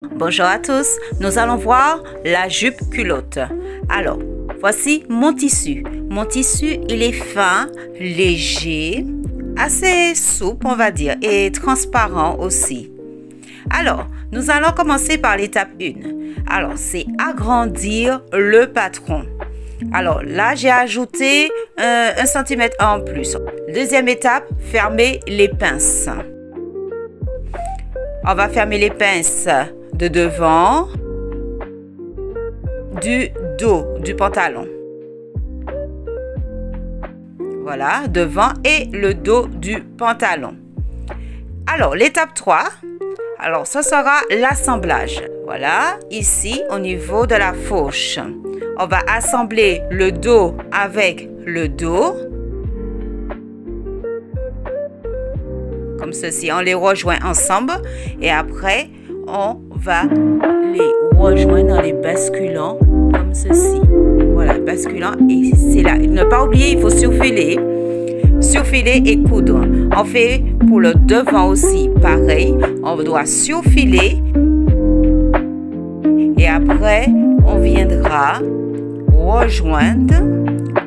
Bonjour à tous, nous allons voir la jupe culotte. Alors, voici mon tissu. Mon tissu, il est fin, léger, assez souple, on va dire, et transparent aussi. Alors, nous allons commencer par l'étape 1. Alors, c'est agrandir le patron. Alors, là, j'ai ajouté 1 cm en plus. Deuxième étape, fermer les pinces. On va fermer les pinces de devant, du dos du pantalon. Voilà, devant et le dos du pantalon. Alors, l'étape 3, alors ce sera l'assemblage. Voilà, ici au niveau de la fourche. On va assembler le dos avec le dos. Comme ceci, on les rejoint ensemble et après, on va les rejoindre dans les basculants comme ceci. Voilà, basculant et c'est là. Ne pas oublier, il faut surfiler et coudre. On fait pour le devant aussi pareil. On doit surfiler et après, on viendra rejoindre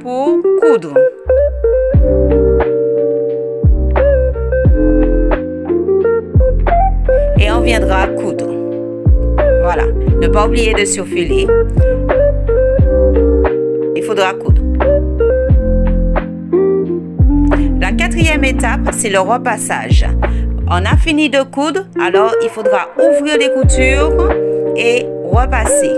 pour coudre. Et on viendra coudre. Voilà. Ne pas oublier de surfiler. Il faudra coudre. La quatrième étape, c'est le repassage. On a fini de coudre, alors il faudra ouvrir les coutures et repasser.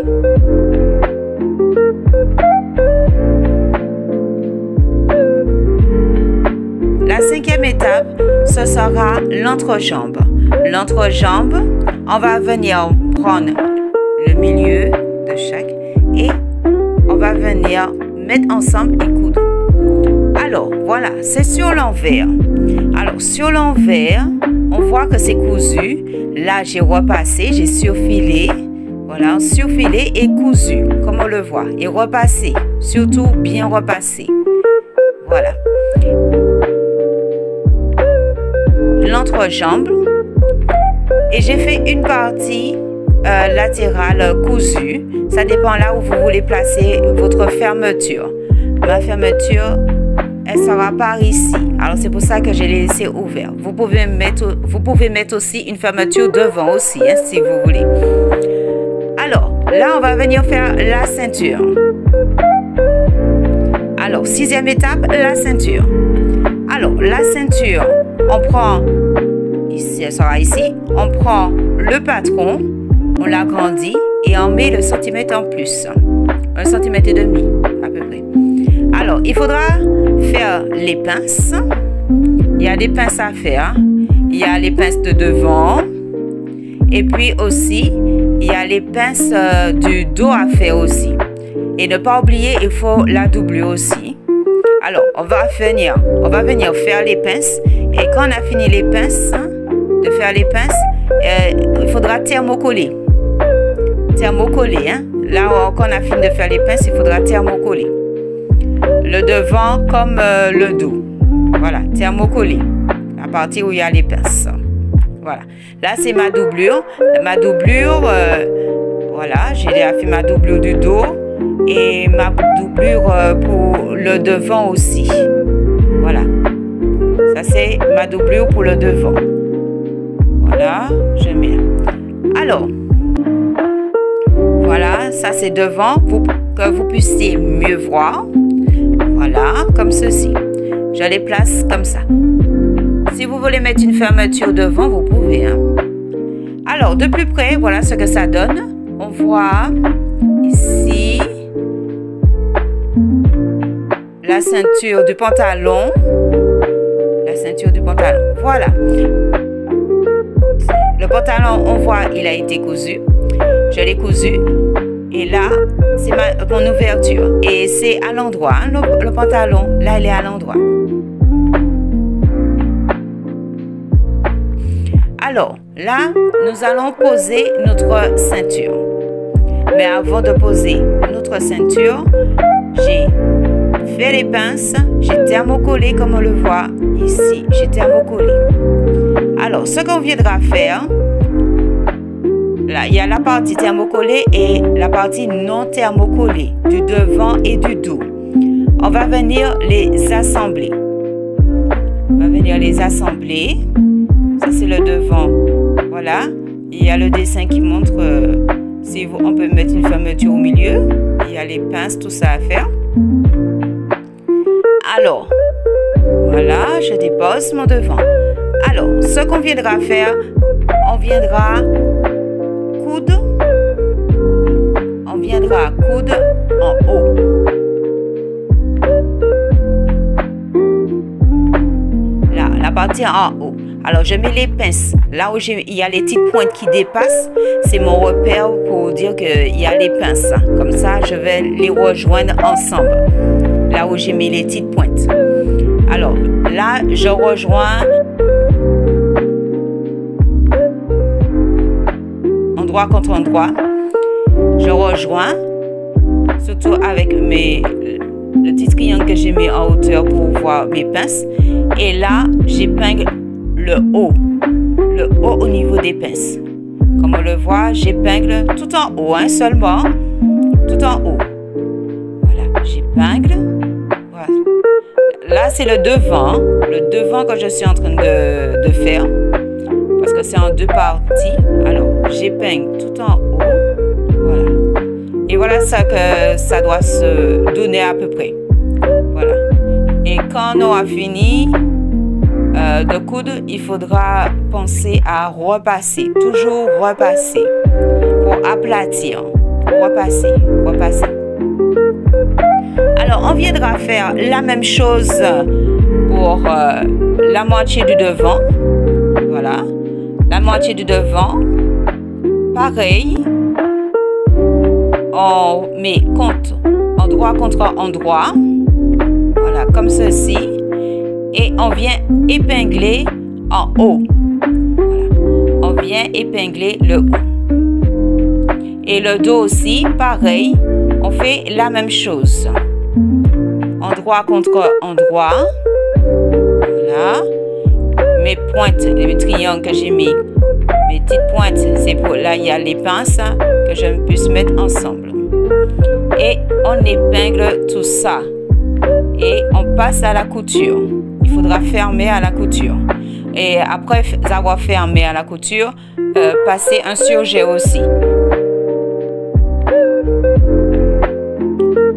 La cinquième étape, ce sera l'entrejambe. L'entrejambe, on va venir prendre le milieu de chaque et on va venir mettre ensemble et coudre. Alors, voilà, c'est sur l'envers. Alors, sur l'envers, on voit que c'est cousu. Là, j'ai repassé, j'ai surfilé. Voilà, surfilé et cousu, comme on le voit. Et repassé, surtout bien repassé. Voilà. L'entrejambe. Et j'ai fait une partie latérale cousue. Ça dépend là où vous voulez placer votre fermeture. Ma fermeture, elle sera par ici. Alors c'est pour ça que je l'ai laissé ouvert. Vous pouvez mettre aussi une fermeture devant aussi, hein, si vous voulez. Alors là, on va venir faire la ceinture. Alors, sixième étape, la ceinture. Alors, la ceinture, on prend... Ici, elle sera ici. On prend le patron, on l'agrandit et on met le centimètre en plus. 1,5 cm à peu près. Alors, il faudra faire les pinces. Il y a des pinces à faire. Il y a les pinces de devant. Et puis aussi, il y a les pinces du dos à faire aussi. Et ne pas oublier, il faut la doubler aussi. Alors, on va venir faire les pinces. Et quand on a fini les pinces, de faire les pinces, il faudra thermocoller. Thermocoller, hein. Là où on a fini de faire les pinces, il faudra thermocoller. Le devant comme le dos. Voilà, thermocoller. La partie où il y a les pinces. Voilà. Là, c'est ma doublure. Ma doublure, voilà, j'ai déjà fait ma doublure du dos et ma doublure pour le devant aussi. Voilà. Ça, c'est ma doublure pour le devant. Voilà, je mets. Alors, voilà, ça c'est devant pour que vous puissiez mieux voir. Voilà, comme ceci. Je les place comme ça. Si vous voulez mettre une fermeture devant, vous pouvez. Hein. Alors, de plus près, voilà ce que ça donne. On voit ici la ceinture du pantalon. La ceinture du pantalon. Voilà. Le pantalon, on voit, il a été cousu. Je l'ai cousu. Et là, c'est mon ouverture. Et c'est à l'endroit. Hein, le pantalon, là, il est à l'endroit. Alors, là, nous allons poser notre ceinture. Mais avant de poser notre ceinture, j'ai fait les pinces. J'ai thermocollé, comme on le voit ici. J'ai thermocollé. Alors, ce qu'on viendra faire, Là, il y a la partie thermocollée et la partie non thermocollée, du devant et du dos. On va venir les assembler. On va venir les assembler. Ça, c'est le devant. Voilà. Il y a le dessin qui montre si on peut mettre une fermeture au milieu. Il y a les pinces, tout ça à faire. Alors, voilà, je dépose mon devant. Alors, ce qu'on viendra faire, on viendra coudre. On viendra coudre en haut. Là, la partie en haut. Alors, je mets les pinces. Là où il y a les petites pointes qui dépassent, c'est mon repère pour dire qu'il y a les pinces. Comme ça, je vais les rejoindre ensemble. Là où j'ai mis les petites pointes. Alors, là, je rejoins endroit contre endroit. Je rejoins, surtout avec le petit triangle que j'ai mis en hauteur pour voir mes pinces. Et là, j'épingle le haut au niveau des pinces. Comme on le voit, j'épingle tout en haut, hein, seulement, tout en haut. Voilà, j'épingle. Voilà. Là, c'est le devant que je suis en train de faire, parce que c'est en deux parties. Alors, j'épingle tout en haut. Voilà. Et voilà ça que ça doit se donner à peu près. Voilà. Et quand on aura fini de coudre, il faudra penser à repasser, toujours repasser pour aplatir, repasser. Alors, on viendra faire la même chose pour la moitié du devant. Voilà, la moitié du devant. Pareil, on met endroit contre endroit. Voilà, comme ceci. Et on vient épingler en haut. Voilà. On vient épingler le haut. Et le dos aussi, pareil. On fait la même chose. Endroit contre endroit. Voilà. Mes pointes, les triangles que j'ai mis. Mes petites pointes, c'est pour là, il y a les pinces que je puisse mettre ensemble. Et on épingle tout ça. Et on passe à la couture. Il faudra fermer à la couture. Et après avoir fermé à la couture, passer un surjet aussi.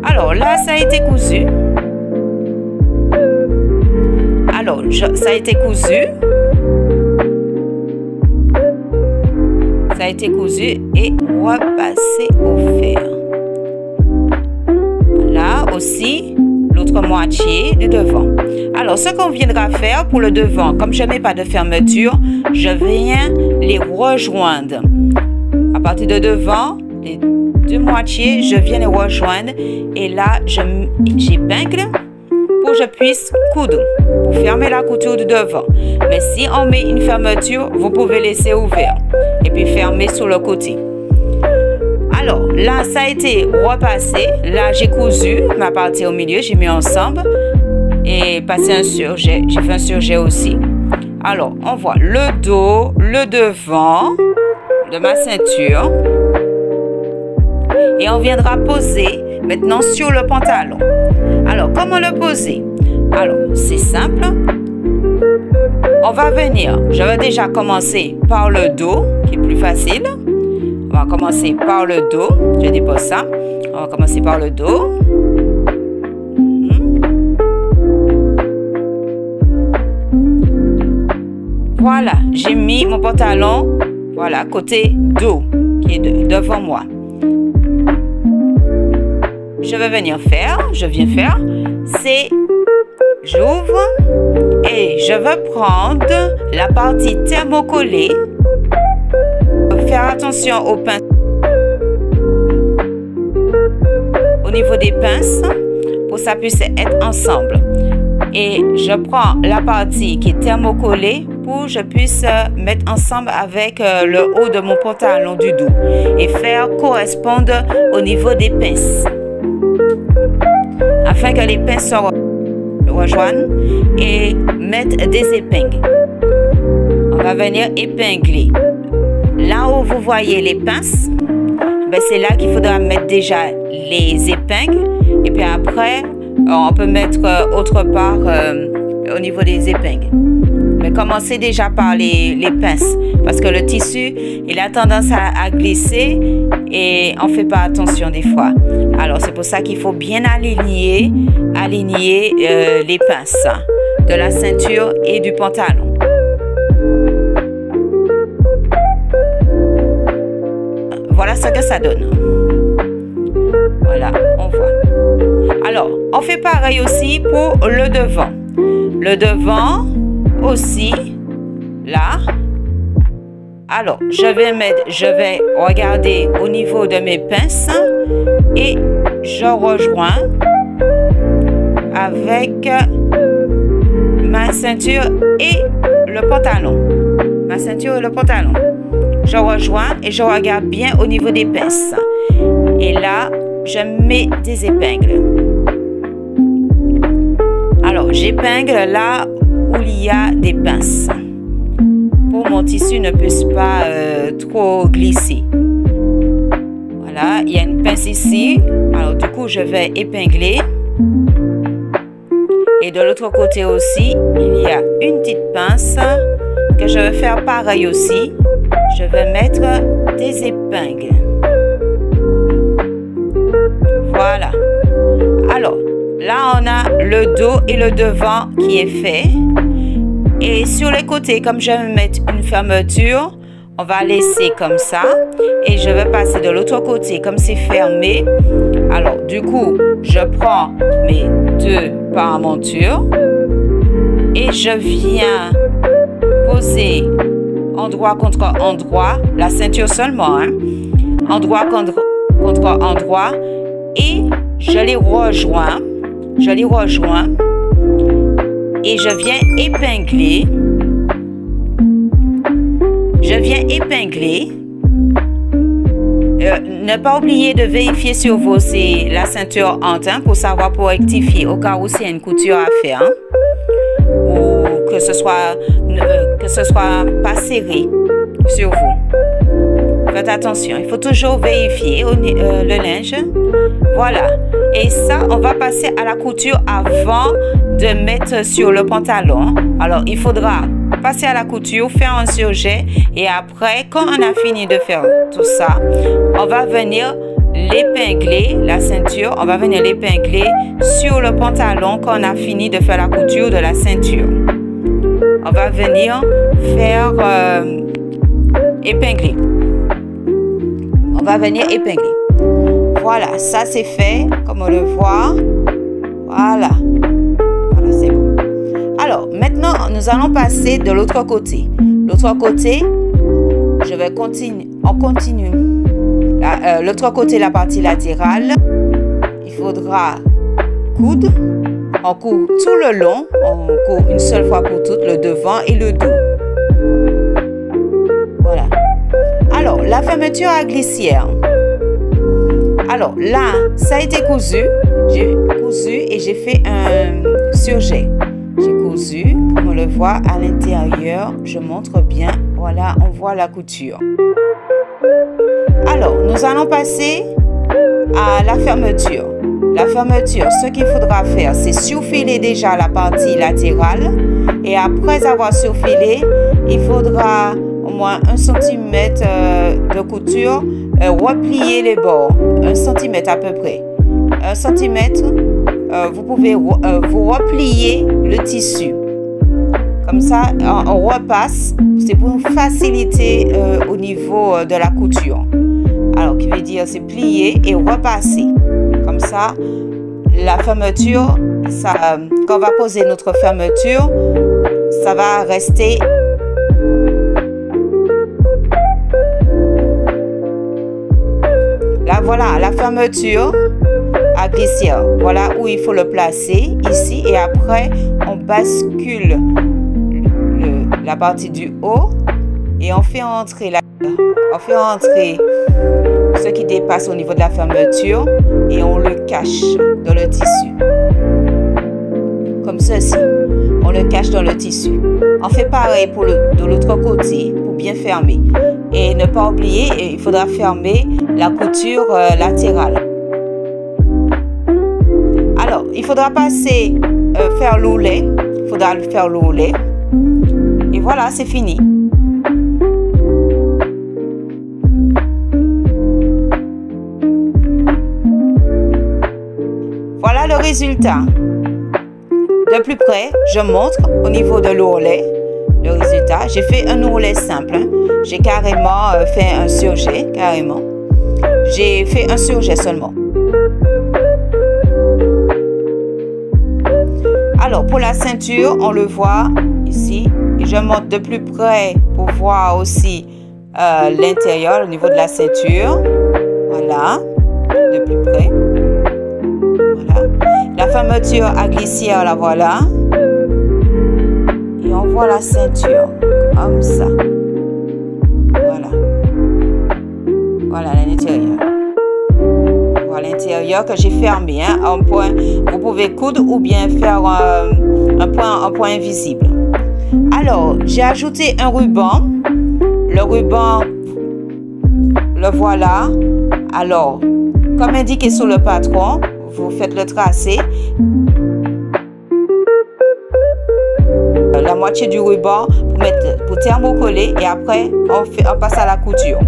Alors là, ça a été cousu. Alors, ça a été cousu. Ça a été cousu et repassé au fer. Là aussi, l'autre moitié du devant. Alors, ce qu'on viendra faire pour le devant, comme je n'ai pas de fermeture, je viens les rejoindre. À partir de devant, les deux moitiés, je viens les rejoindre. Et là, j'épingle pour que je puisse coudre, pour fermer la couture du devant. Mais si on met une fermeture, vous pouvez laisser ouvert et puis fermer sur le côté. Alors, là, ça a été repassé. Là, j'ai cousu ma partie au milieu, j'ai mis ensemble et passé un surjet. J'ai fait un surjet aussi. Alors, on voit le dos, le devant de ma ceinture. Et on viendra poser maintenant sur le pantalon. Alors, comment le poser? Alors, c'est simple. On va venir, je vais déjà commencer par le dos, qui est plus facile. On va commencer par le dos. Je dépose ça. On va commencer par le dos. Voilà, j'ai mis mon pantalon, voilà, côté dos, qui est devant moi. Je vais venir faire, c'est, j'ouvre et je vais prendre la partie thermocollée. Faire attention aux pinces, au niveau des pinces, pour que ça puisse être ensemble. Et je prends la partie qui est thermocollée pour que je puisse mettre ensemble avec le haut de mon pantalon du dos et faire correspondre au niveau des pinces, afin que les pinces se rejoignent et mettre des épingles. On va venir épingler là où vous voyez les pinces, ben c'est là qu'il faudra mettre déjà les épingles. Et puis après, on peut mettre autre part au niveau des épingles. Mais commencez déjà par les pinces, parce que le tissu, il a tendance à glisser et on ne fait pas attention des fois. Alors, c'est pour ça qu'il faut bien aligner les pinces de la ceinture et du pantalon. Voilà ce que ça donne. Voilà, on voit. Alors, on fait pareil aussi pour le devant. Le devant aussi, là. Alors, je vais regarder au niveau de mes pinces et je rejoins avec ma ceinture et le pantalon. Ma ceinture et le pantalon. Je rejoins et je regarde bien au niveau des pinces. Et là, je mets des épingles. Alors, j'épingle là où il y a des pinces. Pour que mon tissu ne puisse pas trop glisser. Voilà, il y a une pince ici. Alors, du coup, je vais épingler. Et de l'autre côté aussi, il y a une petite pince que je vais faire pareil aussi. Je vais mettre des épingles. Voilà. Alors, là, on a le dos et le devant qui est fait. Et sur les côtés, comme je vais mettre une fermeture, on va laisser comme ça. Et je vais passer de l'autre côté, comme c'est fermé. Alors, du coup, je prends mes deux paramontures. Et je viens poser endroit contre endroit, la ceinture seulement, hein, endroit contre endroit, et je les rejoins, et je viens épingler, ne pas oublier de vérifier sur vous si la ceinture entre, hein, pour rectifier au cas où c'est une couture à faire, hein, ou que ce soit pas serré sur vous. Faites attention, il faut toujours vérifier le linge. Voilà. Et ça, on va passer à la couture avant de mettre sur le pantalon. Alors, il faudra passer à la couture, faire un surjet. Et après, quand on a fini de faire tout ça, on va venir l'épingler, la ceinture. On va venir l'épingler sur le pantalon quand on a fini de faire la couture de la ceinture. On va venir faire épingler. On va venir épingler. Voilà, ça c'est fait, comme on le voit. Voilà. Voilà, c'est bon. Alors, maintenant, nous allons passer de l'autre côté. L'autre côté, je vais continuer. On continue. L'autre côté, la partie latérale, il faudra coudre. On court tout le long, on court une seule fois pour toutes, le devant et le dos. Voilà. Alors, la fermeture à glissière. Alors, là, ça a été cousu. J'ai cousu et j'ai fait un surjet. J'ai cousu, comme on le voit à l'intérieur. Je montre bien. Voilà, on voit la couture. Alors, nous allons passer à la fermeture. La fermeture, ce qu'il faudra faire, c'est surfiler déjà la partie latérale. Et après avoir surfilé, il faudra au moins 1 cm de couture, replier les bords. 1 cm à peu près. 1 cm, vous pouvez vous replier le tissu. Comme ça, on repasse. C'est pour faciliter au niveau de la couture. Alors, qui veut dire, c'est plier et repasser. Comme ça, la fermeture, quand on va poser notre fermeture, ça va rester. Là, voilà, la fermeture à glissière. Voilà où il faut le placer, ici. Et après, on bascule la partie du haut et on fait entrer ce qui dépasse au niveau de la fermeture et on le cache dans le tissu. Comme ceci. On le cache dans le tissu. On fait pareil de l'autre côté pour bien fermer. Et ne pas oublier, il faudra fermer la couture latérale. Alors, il faudra passer, faire l'oulet. Il faudra faire l'oulet. Et voilà, c'est fini. Voilà le résultat. De plus près, je montre au niveau de l'ourlet le résultat. J'ai fait un ourlet simple. Hein. J'ai carrément fait un surjet, carrément. J'ai fait un surjet seulement. Alors, pour la ceinture, on le voit ici. Et je monte de plus près pour voir aussi l'intérieur au niveau de la ceinture. Voilà, de plus près. Voilà. La fermeture à glissière, la voilà. Et on voit la ceinture, comme ça. Voilà. Voilà l'intérieur. Voilà l'intérieur que j'ai fermé. Hein, un point, vous pouvez coudre ou bien faire un point invisible. Alors, j'ai ajouté un ruban. Le ruban, le voilà. Alors, comme indiqué sur le patron, vous faites le tracé. La moitié du ruban pour thermocoller et après on passe à la couture.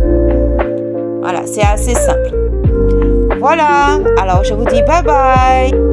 Voilà, c'est assez simple. Voilà, alors je vous dis bye bye.